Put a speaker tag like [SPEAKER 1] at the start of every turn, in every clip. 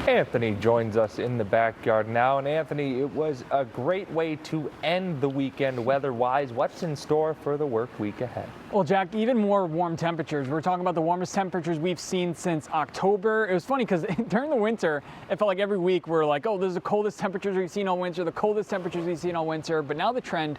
[SPEAKER 1] Anthony joins us in the backyard now. And Anthony, it was a great way to end the weekend weather-wise. What's in store for the work week ahead?
[SPEAKER 2] Well, Jack, even more warm temperatures. We're talking about the warmest temperatures we've seen since October. It was funny because during the winter, it felt like every week we're like, oh, this is the coldest temperatures we've seen all winter, the coldest temperatures we've seen all winter. But now the trend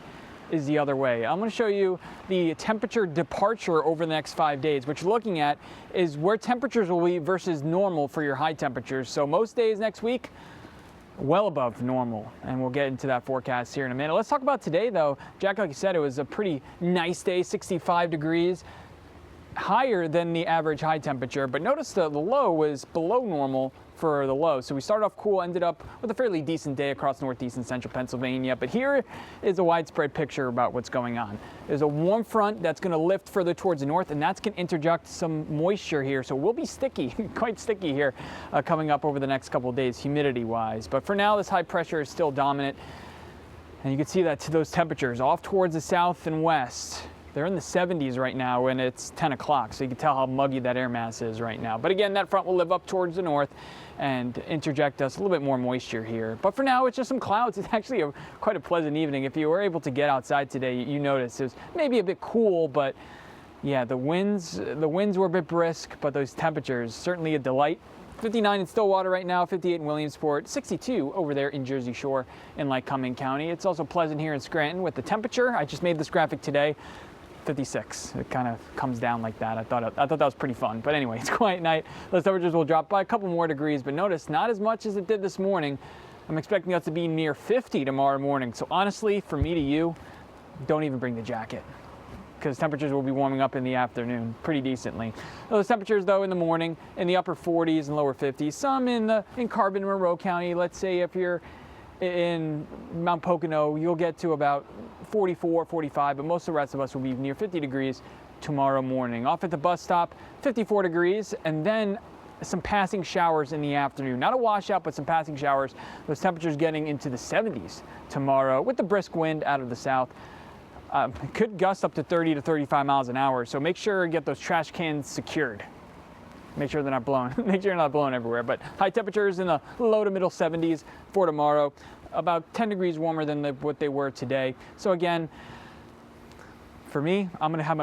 [SPEAKER 2] is the other way. I'm going to show you the temperature departure over the next 5 days. What you're looking at is where temperatures will be versus normal for your high temperatures. So most days next week, well above normal, and we'll get into that forecast here in a minute. Let's talk about today though. Jack, like you said, it was a pretty nice day, 65 degrees, higher than the average high temperature, but notice the low was below normal for the low. So we started off cool, ended up with a fairly decent day across northeast and central Pennsylvania. But here is a widespread picture about what's going on. There's a warm front that's going to lift further towards the north, and that's going to interject some moisture here. So we'll be sticky, quite sticky here coming up over the next couple of days, humidity-wise. But for now, this high pressure is still dominant. And you can see that to those temperatures off towards the south and west. They're in the 70s right now when it's 10 o'clock, so you can tell how muggy that air mass is right now. But again, that front will live up towards the north and interject us a little bit more moisture here. But for now, it's just some clouds. It's actually quite a pleasant evening. If you were able to get outside today, you noticed it was maybe a bit cool, but yeah, the winds were a bit brisk, but those temperatures, certainly a delight. 59 in Stillwater right now, 58 in Williamsport, 62 over there in Jersey Shore in Lycoming County. It's also pleasant here in Scranton with the temperature. I just made this graphic today. 56. It kind of comes down like that. I thought that was pretty fun. But anyway, it's a quiet night. Those temperatures will drop by a couple more degrees, but notice not as much as it did this morning. I'm expecting us to be near 50 tomorrow morning. So honestly, from me to you, don't even bring the jacket, because temperatures will be warming up in the afternoon pretty decently. Those temperatures though in the morning in the upper 40s and lower 50s, some in Carbon and Monroe County. Let's say if you're in Mount Pocono, you'll get to about 44, 45, but most of the rest of us will be near 50 degrees tomorrow morning. Off at the bus stop, 54 degrees, and then some passing showers in the afternoon. Not a washout, but some passing showers. Those temperatures getting into the 70s tomorrow with the brisk wind out of the south. Could gust up to 30 to 35 miles an hour, so make sure you get those trash cans secured. Make sure they're not blown. Make sure you're not blown everywhere. But high temperatures in the low to middle 70s for tomorrow. About 10 degrees warmer than what they were today. So again, for me, I'm going to have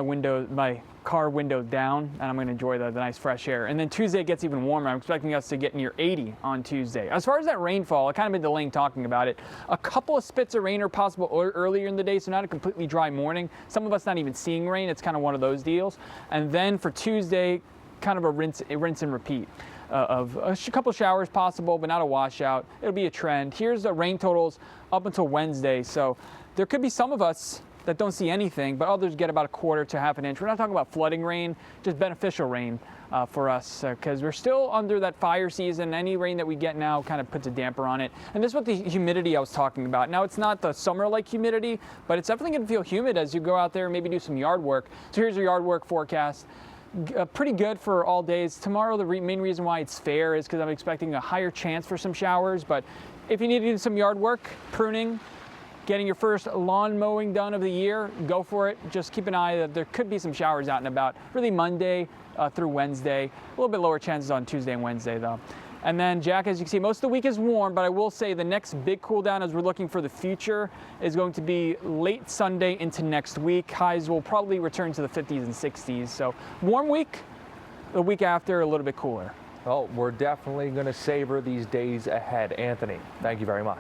[SPEAKER 2] my car windows down, and I'm going to enjoy the nice fresh air. And then Tuesday gets even warmer. I'm expecting us to get near 80 on Tuesday. As far as that rainfall, I kind of been delaying talking about it. A couple of spits of rain are possible earlier in the day, so not a completely dry morning. Some of us not even seeing rain. It's kind of one of those deals. And then for Tuesday, kind of a rinse and repeat of a couple showers possible, but not a washout. It'll be a trend. Here's the rain totals up until Wednesday. So there could be some of us that don't see anything, but others get about a quarter to half an inch. We're not talking about flooding rain, just beneficial rain for us, because we're still under that fire season. Any rain that we get now kind of puts a damper on it. And this is what the humidity I was talking about. Now, it's not the summer-like humidity, but it's definitely going to feel humid as you go out there and maybe do some yard work. So here's your yard work forecast. Pretty good for all days. Tomorrow, the main reason why it's fair is because I'm expecting a higher chance for some showers. But if you need to do some yard work, pruning, getting your first lawn mowing done of the year, go for it. Just keep an eye that there could be some showers out and about. Really Monday through Wednesday. A little bit lower chances on Tuesday and Wednesday though. And then, Jack, as you can see, most of the week is warm, but I will say the next big cool down as we're looking for the future is going to be late Sunday into next week. Highs will probably return to the 50s and 60s. So warm week, the week after a little bit cooler.
[SPEAKER 1] Well, we're definitely going to savor these days ahead. Anthony, thank you very much.